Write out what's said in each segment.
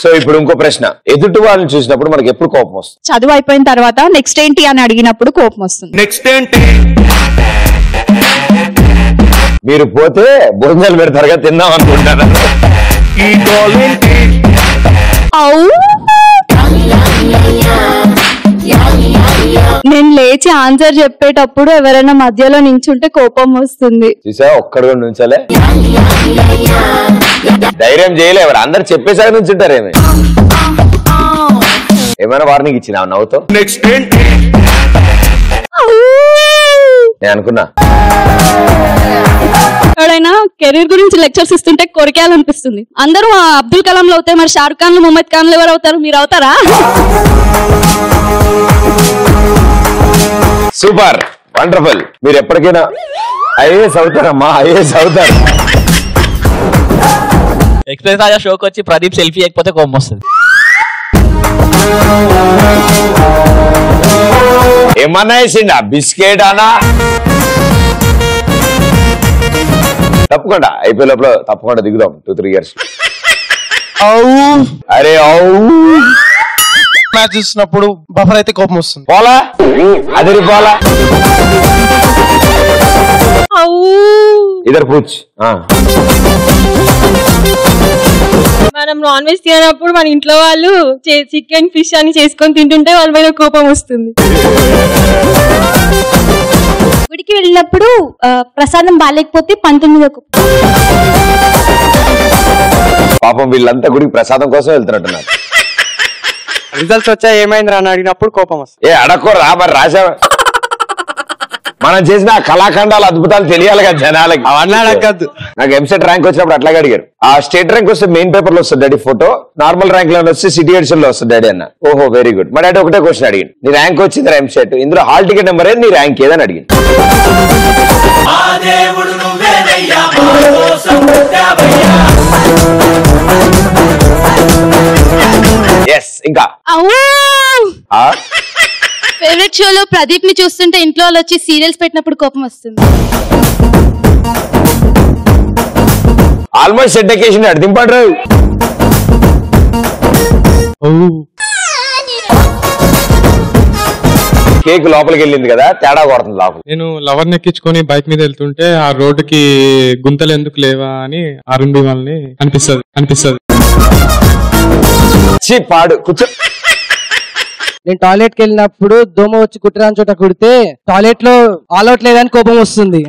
So ఇప్పుడు ఇంకో ప్రశ్న, ఎదుటి వాళ్ళని చూసినప్పుడు మనకి ఎప్పుడు కోపం వస్తుంది? చదువు అయిపోయిన తర్వాత నెక్స్ట్ ఏంటి అని అడిగినప్పుడు కోపం వస్తుంది. నెక్స్ట్ ఏంటి? మీరు పోతే భోజనాలు పెడతారుగా, తిందాం అనుకుంటారు. ఈ గోల్ ఏంటి? నేను లేచి ఆన్సర్ చెప్పేటప్పుడు ఎవరైనా మధ్యలో నించుంటే కోపం వస్తుంది. చూసా, ఒక్కడు కూడా నుంచలే, ధైర్యం చేయలే. ఎవరు అందరు చెప్పేసారి నుంచుంటారేమి? ఏమైనా వార్నింగ్ ఇచ్చిన నవ్వుతో? నెక్స్ట్ ఏంటి? నేను అనుకున్నా ఎవడైనా కెరీర్ గురించి లెక్చర్స్ ఇస్తుంటే కొరికేయాలనిపిస్తుంది. అందరూ అబ్దుల్ కలాం లో అవుతాయి, మరి షారుఖ్ ఖాన్ ముహమ్మద్ ఖాన్ ఎవరు అవుతారు? మీరు అవుతారా? Super, wonderful. మీరు ఎప్పటికైనా ఐఏఎస్ అవుతారమ్మా, ఐఏఎస్ అవుతారు. ఎక్స్ప్రెస్ రాజా షోకి వచ్చి ప్రదీప్ సెల్ఫీ ఎక్కిపోతే కోపం వస్తుంది. ఏమన్నా వేసిండా? బిస్కెట్ అనా? తప్పకుండా అయిపోయే లోపల తప్పకుండా దిగుదాం 2-3 years. అరే మ్యాచ్ చూసినప్పుడు బఫర్ అయితే కోపం వస్తుంది. పోలా అదిరి పోలా ఇద్దరు పూచ్. మనం నాన్ వెజ్ తినప్పుడు మన ఇంట్లో వాళ్ళు చికెన్ ఫిష్ అని చేసుకొని తింటుంటే వాళ్ళ మీద కోపం వస్తుంది. గుడికి వెళ్ళినప్పుడు ప్రసాదం బాగాలేకపోతే పంతుల మీద పాపం వీళ్ళంతా గుడికి ప్రసాదం కోసం వెళ్తున్నట్టున్నారు. రిజల్ట్స్ వచ్చా ఏమైంది అని అడిగినప్పుడు కోపం వస్తుంది. ఏ అడక్కో మరి రాసా మనం చేసిన కళాఖండాలు అద్భుతాలు తెలియాలి కదా జనాలకి. అవన్నీ అడగద్దు. నాకు ఎంసెట్ ర్యాంక్ వచ్చినప్పుడు అట్లాగే అడిగారు. ఆ స్టేట్ ర్యాంక్ వస్తే మెయిన్ పేపర్ లో వస్తుంది డాడీ ఫోటో, నార్మల్ ర్యాంక్ లో వస్తే సిటీ ఎడిషన్ లో వస్తుంది డాడీ అన్న. ఓహో వెరీ గుడ్. మరి డాడీ ఒకటే క్వశ్చన్ అడిగింది, నీ ర్యాంక్ వచ్చింది ఎంసెట్, ఇందులో హాల్ టికెట్ నెంబర్ ఏది, నీ ర్యాంక్ ఏదని అడిగింది. ఎస్ ఇంకా ఫేవరెట్ షోలో ప్రదీప్ ని చూస్తుంటే ఇంట్లో వాళ్ళు వచ్చి సీరియల్స్ పెట్టినప్పుడు కోపం వస్తుంది. ఆల్మోస్ట్ సెట్ ఎక్కేసింది అడి దింపాడు. కేక్ లోపలికి వెళ్ళింది కదా, తేడా కొడుతుంది లోపల. నేను లవర్ నెక్కించుకొని బైక్ మీద వెళ్తుంటే ఆ రోడ్డుకి గుంతలు ఎందుకు లేవా అని అరుణ్ వాళ్ళని అనిపిస్తుంది. పాడు కూర్చో. నేను టాయిలెట్ కి వెళ్ళినప్పుడు దోమ వచ్చి కుట్టరాని చోట కుడితే టాయిలెట్ లో ఆల్ అవుట్ లేదని కోపం వస్తుంది.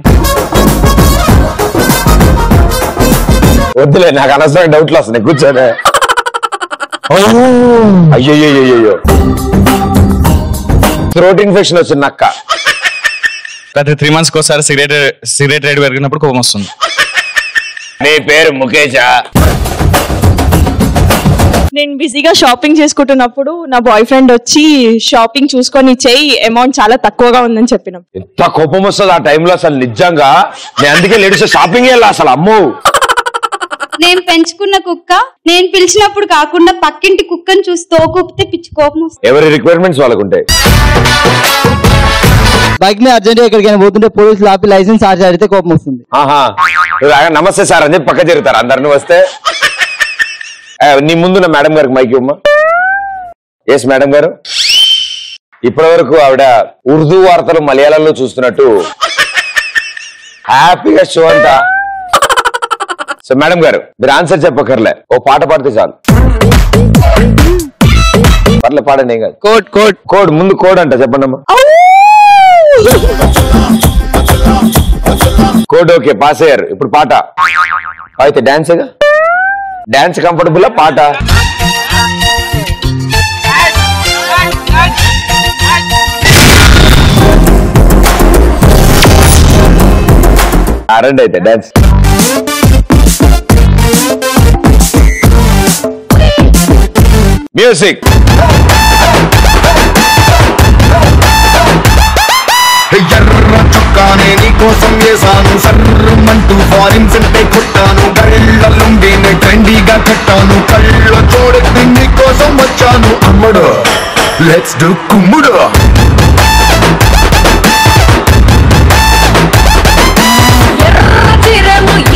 వద్దులే, నాకు అనవసరమైన డౌట్లు వస్తున్నాయి, కూర్చోనే. అయ్యో థ్రోట్ ఇన్ఫెక్షన్ వచ్చింది అక్క. ప్రతి 3 months ఒకసారి సిగరెట్ రేట్ పెరిగినప్పుడు కోపం వస్తుంది. నీ పేరు ముఖేషా? నేను బిజీగా షాపింగ్ చేసుకుంటున్నప్పుడు నా బాయ్ ఫ్రెండ్ వచ్చి షాపింగ్ చూసుకొని చెయ్యి అమౌంట్ చాలా తక్కువగా ఉందని చెప్పినాం. ఎంత కోపం వస్తుంది ఆ టైంలో అసలు నిజంగా. నేను అందుకే లేడీస్ షాపింగ్ వెళ్ళా అసలు. అమ్మో, నేను పెంచుకున్న కుక్క నేను పిలిచినప్పుడు కాకుండా పక్కింటి కుక్కని చూసి తోకొప్పితే పిచ్చి కోపం వస్తుంది. ఎవరి రిక్వైర్మెంట్స్ వాళ్ళకు ఉంటాయి. బైక్ మీద అర్జెంట్ ఎక్కడికైనా పోతుంటే పోలీసులు ఆపి లైసెన్స్ చార్జ్ అడిగితే కోపం వస్తుంది. నమస్తే సార్ అని చెప్పి పక్క జరుగుతారు అందరిని. వస్తే నీ ముందు నా మేడం గారికి మైక్ ఇవ్వమ్మా. ఎస్ మేడం గారు. ఇప్పటి వరకు ఆవిడ ఉర్దూ వార్తలు మలయాళంలో చూస్తున్నట్టు హ్యాపీగా షో అంతా. సో మేడం గారు మీరు ఆన్సర్ చెప్పకర్లే, ఓ పాట పాడితే చాలు. పర్లే పాడండి, ఏం కాదు. కోడ్ కోడ్ కోడ్ ముందు కోడ్ అంట చెప్పండి అమ్మా. కోడ్ ఓకే, పాస్ అయ్యారు. ఇప్పుడు పాట అయితే డాన్సేగా. డాన్స్ కంఫర్టబుల్ పాట? రండి అయితే డాన్స్. మ్యూజిక్. ఎర్ర చొక్కానే నీకోసం వేసాను, సర్రమంటూ ఫారిన్స్ అంటే కొట్టాను, కళ్ళ లుంగిని ట్రెండీగా కట్టాను, కళ్ళ చూడెత్తి నీకోసం వచ్చాను. అమ్ముడు లెట్స్ డు కుమ్ముడు.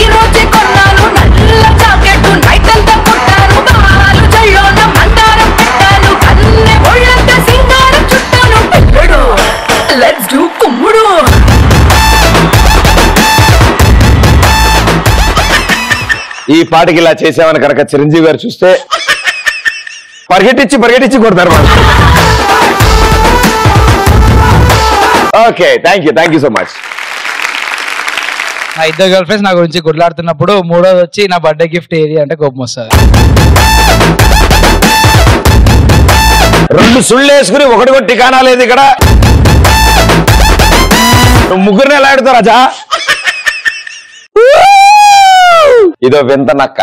ఈ రోజే కొన్నాను, నల్ల జాకెట్ నైట్ అంతా కొట్టాను, బాలు చెయ్యోను ఈ పాటకి ఇలా చేసామని కనుక చిరంజీవి గారు చూస్తే పరిగెట్టించి కొడతారు. Okay, thank you so much. నా ఇద్దరు గర్ల్ ఫ్రెండ్స్ నా గురించి గుడ్లాడుతున్నప్పుడు మూడోది వచ్చి నా బర్త్డే గిఫ్ట్ ఏది అంటే కోపం వస్తుంది. 2 సుళ్ళు వేసుకుని ఒకటి కొట్టి కానాలేదు ఇక్కడ. ముగ్గురిని ఎలా ఆడుతావు రాజా? ఇదో వింత నక్క.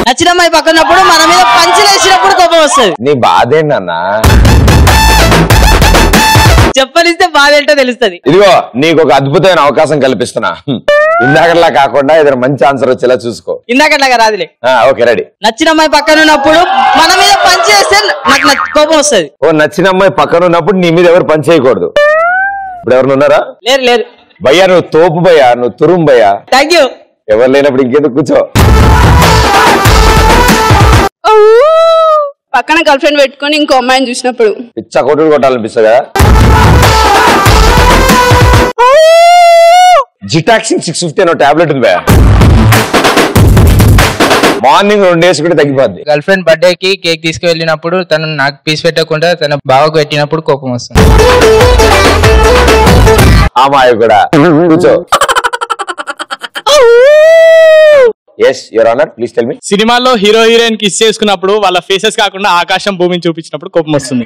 నచ్చిన అమ్మాయి పక్కనప్పుడు మన మీద పంచులు వేసినప్పుడు కోపం వస్తుంది. నీ బాధ ఏంటన్నా? చెప్పనిస్తే బాధ ఏంటో తెలుస్తుంది. ఇదిగో నీకు ఒక అద్భుతమైన అవకాశం కల్పిస్తున్నా. ఇందాకలా కాకుండా ఏదైనా మంచి ఆన్సర్ వచ్చేలా చూసుకో. ఇందాకట్లాగా రాదులే. Okay, ready. నచ్చిన అమ్మాయి పక్కన ఉన్నప్పుడు మన మీద పంచ్ చేస్తే నాకు కోపం వస్తుంది. ఓ నచ్చిన అమ్మాయి పక్కన ఉన్నప్పుడు నీ మీద ఎవరు పని చేయకూడదు. ఇప్పుడు ఎవరు ఉన్నారా? లేరు. భయ్యా నువ్వు తోపు భయ్యా, నువ్వు తురుం భయ్యా. Thank you. ఎవరు లేనప్పుడు ఇంకెందుకు కూర్చో. పక్కన గర్ల్ ఫ్రెండ్ పెట్టుకొని ఇంకో అమ్మాయిని చూసినప్పుడు పిచ్చ కొట్టుడు కొట్టాలనిపిస్తుంది కదా. జిటాక్సింగ్ 650 అనే టాబ్లెట్ ఉంది భయ్యా. మార్నింగ్ 2 వేసుకుంటే తగ్గిపోద్ది. గర్ల్ ఫ్రెండ్ బర్త్డే కి కేక్ తీసుకువెళ్ళినప్పుడు తను నాకు పీస్ పెట్టకుండా తన బావకు పెట్టినప్పుడు కోపం వస్తుంది. అమ్మాయి కూడా కూర్చో. Yes your honour, please tell me. సినిమాల్లో హీరో హీరోయిన్ కిస్ చేసుకున్నప్పుడు వాళ్ళ ఫేసెస్ కాకుండా ఆకాశం భూమిని చూపించినప్పుడు కోపం వస్తుంది.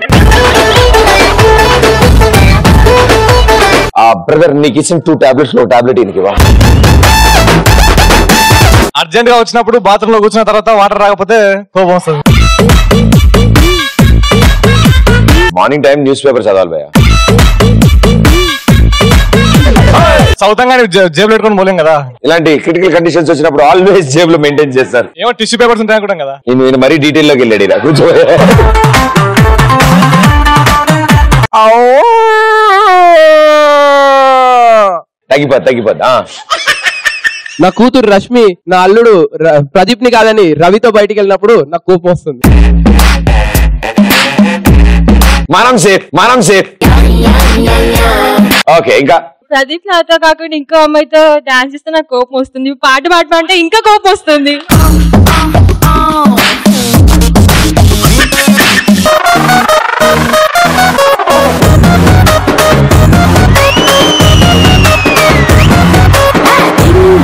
బ్రదర్ నీకు ఇచ్చిన 2 టాబ్లెట్స్ లో టాబ్లెట్ ఇందుకు ఇవ్వ. అర్జెంట్ గా వచ్చినప్పుడు బాత్రూమ్ లో కూర్చున్న తర్వాత వాటర్ రాకపోతే కోపం వస్తుంది. మార్నింగ్ టైం న్యూస్ పేపర్ చదవాలి భయ్యా. సౌతంగా జేబులో పెట్టుకొని పోలేం కదా. ఇలాంటి క్రిటికల్ కండిషన్స్ వచ్చినప్పుడు ఆల్వేస్ జేబులో మెయింటైన్ చేస్తారు. ఏమో టిష్యూ పేపర్స్ ఉంటాయి అనుకుంటాం కదా. నేను మరీ డీటెయిల్ లోకి వెళ్ళాడు ఇలా కూర్చో. తగ్గిపోద్ది. నా కూతురు రష్మి నా అల్లుడు ప్రదీప్ ని కాదని రవితో బయటికి వెళ్ళినప్పుడు నాకు కోపం వస్తుంది. మనం సేఫ్. ఓకే, ఇంకా ప్రదీప్ నాతో కాకుండా ఇంకో అమ్మాయితో డాన్స్ చేస్తే నాకు కోపం వస్తుంది. పాట పాడమంటే ఇంకా కోపం వస్తుంది.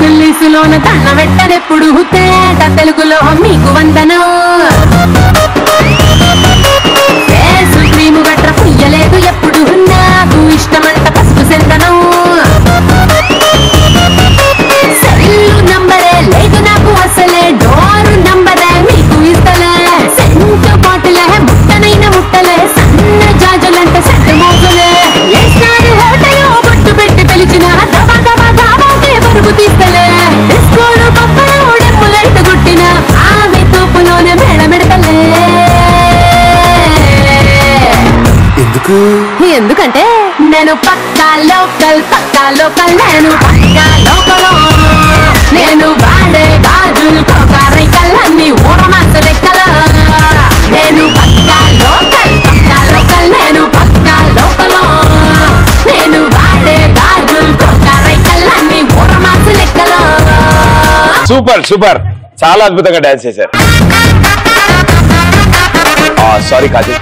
ఇంగ్లీషులోన తన వెట్టనెప్పుడు తేట తెలుగులో మీకు వందనం. ఫేసు క్రీము గట్ర పుయ్యలేదు ఎప్పుడు నాకు ఇష్టమంట పసుపు సెందనం. సెల్లు నంబరే లేదు నాకు అసలే, డోరు నంబరే మీకు ఇస్తలే. సెంటు బాటిలే ముట్టనైన ముట్టలే, సన్న జాజులంటే సెట్టు మోజులే. ఏసారి హోటల్ బొట్టు పెట్టి పిలిచిన దబాకే పరుగు తీస్తలే. డిస్కోలు పక్కన డెప్పులెట్టు గుట్టిన ఆమె తోపులోనే మేడమెడతలే. ఎందుకంటే నేను పక్కా లోకల్ నేను పక్కా లోకల్. నేను వాడే గాజులు కోకారైకల్లన్నీ ఊరమాస లెక్కల. నేను పక్కా లోకల్ నేను పక్కా లోకల్. నేను వాడే గాజులు కోకారైకల్లన్నీ ఊరమాస లెక్కల. సూపర్ చాలా అద్భుతంగా డాన్స్ చేశారు. సారీ కాదు.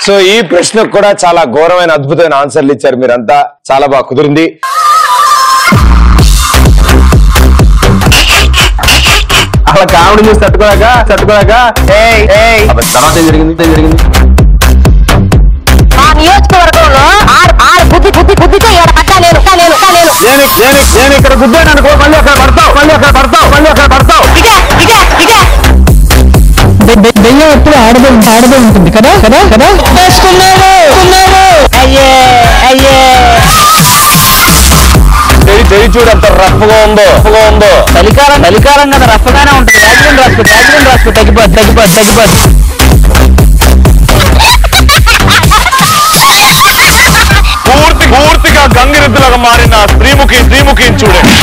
సో ఈ ప్రశ్నకు కూడా చాలా ఘోరమైన అద్భుతమైన ఆన్సర్లు ఇచ్చారు మీరంతా. చాలా బాగా కుదిరింది. అలా కామెడీ చూసి తట్టుకోలేక తర్వాత జరిగింది. మా నియోజకవర్గంలో బుద్ధితో నేను ఇక్కడ గుద్దాను అనుకో, మళ్ళీ అక్కడ పడతావు. దెయ్యం ఎప్పుడు ఆడదే ఉంటుంది కదా. చెవి చూడు అంత రఫ్గా ఉందో. చలికాలం కదా రఫ్గానే ఉంటుంది. రాజకీయం తగ్గిపోద్ది. పూర్తిగా గంగిరెద్దులాగా మారిన స్త్రీముఖి చూడండి.